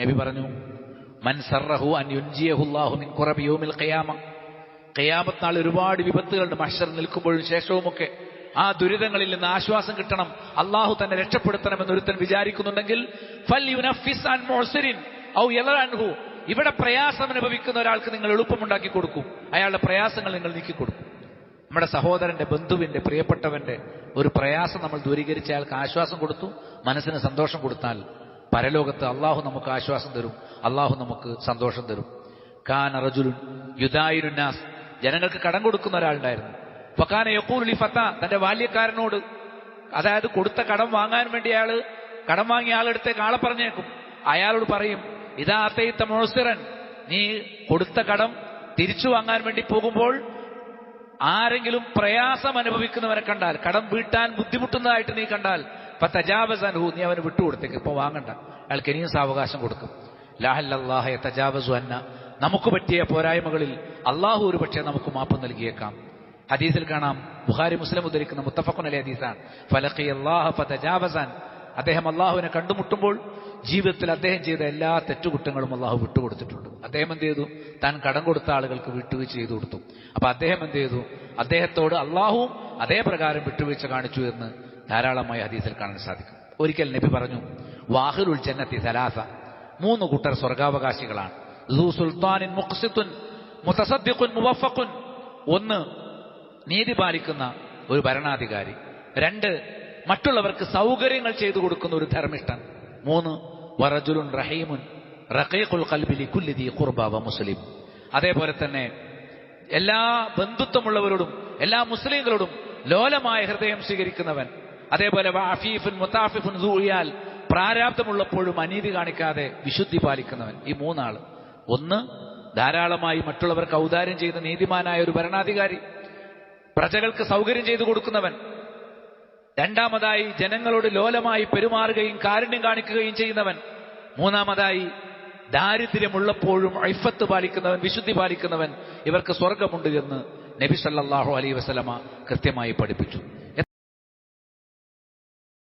നബി പറഞ്ഞു, മൻ സർറഹു അൻ യുൻജിയഹു അല്ലാഹു മിൻ ഖുറബി യൗമിൽ ഖിയാമ. ഖിയാമത്ത് നാൾ ഒരുപാട് വിപത്തുകളുണ്ട്, മഹ്ശർ നിൽക്കുമ്പോഴും ശേഷവുമൊക്കെ. ആ ദുരിതങ്ങളിൽ നിന്ന് ആശ്വാസം കിട്ടണം, അള്ളാഹു തന്നെ രക്ഷപ്പെടുത്തണമെന്ന് ഒരുത്തൻ വിചാരിക്കുന്നുണ്ടെങ്കിൽ ഫൽയുനഫിസ് അൻ മുഅ്സിരിൻ ഔ യലഅൻഹു. ഇവിടെ പ്രയാസം അനുഭവിക്കുന്ന ഒരാൾക്ക് നിങ്ങൾ എളുപ്പമുണ്ടാക്കി കൊടുക്കും, അയാളുടെ പ്രയാസങ്ങൾ നിങ്ങൾ നീക്കിക്കൊടുക്കും. നമ്മുടെ സഹോദരന്റെ, ബന്ധുവിന്റെ, പ്രിയപ്പെട്ടവന്റെ ഒരു പ്രയാസം നമ്മൾ ദൂരീകരിച്ച് അയാൾക്ക് ആശ്വാസം കൊടുത്തു, മനസ്സിന് സന്തോഷം കൊടുത്താൽ പരലോകത്ത് അള്ളാഹു നമുക്ക് ആശ്വാസം തരും, അള്ളാഹു നമുക്ക് സന്തോഷം തരും. കാന റജുലുൻ യുദായിറുൻ നാസ്. ജനങ്ങൾക്ക് കടം കൊടുക്കുന്ന ഒരാളുണ്ടായിരുന്നു. ഫകാന യഖൂലു ലി ഫതാ. തന്റെ ബാല്യക്കാരനോട്, അതായത് കൊടുത്ത കടം വാങ്ങാൻ വേണ്ടി അയാള് കടം വാങ്ങിയ ആളെടുത്തേക്ക് ആളെ പറഞ്ഞേക്കും. അയാളോട് പറയും, ഇദാ അതൈത മുഅ്സിറൻ, നീ കൊടുത്ത കടം തിരിച്ചു വാങ്ങാൻ വേണ്ടി പോകുമ്പോൾ ആരെങ്കിലും പ്രയാസം അനുഭവിക്കുന്നവരെ കണ്ടാൽ, കടം വീട്ടാൻ ബുദ്ധിമുട്ടുന്നതായിട്ട് നീ കണ്ടാൽ ഫതജാവസ് അൻഹു, നീ അവന് വിട്ടുകൊടുത്തേക്ക്, ഇപ്പൊ വാങ്ങണ്ട, അയാൾക്ക് ഇനിയും സാവകാശം കൊടുക്കും. ലഅല്ലല്ലാഹ യതജാവസു അന്ന. നമുക്ക് പറ്റിയ പോരായ്മകളിൽ അള്ളാഹു ഒരു പക്ഷേ നമുക്ക് മാപ്പ് നൽകിയേക്കാം. ഹദീസിൽ കാണാം, ബുഖാരി മുസ്ലിം ഉദ്ധരിക്കുന്ന മുത്തഫഖുൻ അലൈഹി ഹദീസാണ്. ഫലഖിയല്ലാഹ ഫതജാവസൻ. അദ്ദേഹം അള്ളാഹുവിനെ കണ്ടുമുട്ടുമ്പോൾ ജീവിതത്തിൽ അദ്ദേഹം ചെയ്ത എല്ലാ തെറ്റുകുറ്റങ്ങളും അള്ളാഹു വിട്ടുകൊടുത്തിട്ടുണ്ട്. അദ്ദേഹം എന്ത് ചെയ്തു? താൻ കടം കൊടുത്ത ആളുകൾക്ക് വിട്ടുവീഴ്ച ചെയ്തു കൊടുത്തു. അപ്പൊ അദ്ദേഹം എന്ത് ചെയ്തു? അദ്ദേഹത്തോട് അള്ളാഹുവും അതേ പ്രകാരം വിട്ടുവീഴ്ച കാണിച്ചു എന്ന് ധാരാളമായി ഹദീസിൽ കാണാൻ സാധിക്കും. ഒരിക്കൽ നബി പറഞ്ഞു, വാഹിലുൽ ജന്നത്തി സലാസ. 3 കൂട്ടർ സ്വർഗാവകാശികളാണ്. ദൂ സുൽത്താനിൻ മുഖ്സിത്തുൻ മുതസദ്ദിഖുൻ മുവഫഖുൻ. 1, നീതി പാലിക്കുന്ന ഒരു ഭരണാധികാരി. 2, മറ്റുള്ളവർക്ക് സൗകര്യങ്ങൾ ചെയ്തു കൊടുക്കുന്ന ഒരു ധർമ്മിഷ്ഠൻ. 3, വറജുലുൻ റഹീമുൻ റഖീഖുൽ ഖൽബി ലികുല്ലി ദീ ഖുർബ വ മുസ്ലിം. അതേപോലെ തന്നെ എല്ലാ ബന്ധുത്വമുള്ളവരോടും എല്ലാ മുസ്ലിങ്ങളോടും ലോലമായ ഹൃദയം സ്വീകരിക്കുന്നവൻ. അതേപോലെ വഅഫീഫുൻ മുതാഫിഫുൻ ദൂഇയാൽ, പ്രാരാബ്ധമുള്ളപ്പോഴും അനീതി കാണിക്കാതെ വിശുദ്ധി പാലിക്കുന്നവൻ. ഈ 3 ആള്. 1, ധാരാളമായി മറ്റുള്ളവർക്ക് ഔദാര്യം ചെയ്ത നീതിമാനായ ഒരു ഭരണാധികാരി, പ്രജകൾക്ക് സൗകര്യം ചെയ്തു കൊടുക്കുന്നവൻ. 2ാമതായി ജനങ്ങളോട് ലോലമായി പെരുമാറുകയും കാരുണ്യം കാണിക്കുകയും ചെയ്യുന്നവൻ. 3ാമതായി ദാരിദ്ര്യമുള്ളപ്പോഴും ഇഫ്ഫത്ത് പാലിക്കുന്നവൻ, വിശുദ്ധി പാലിക്കുന്നവൻ. ഇവർക്ക് സ്വർഗമുണ്ട് എന്ന് നബി സല്ലല്ലാഹു അലൈഹി വസല്ലമ കൃത്യമായി പഠിപ്പിച്ചു.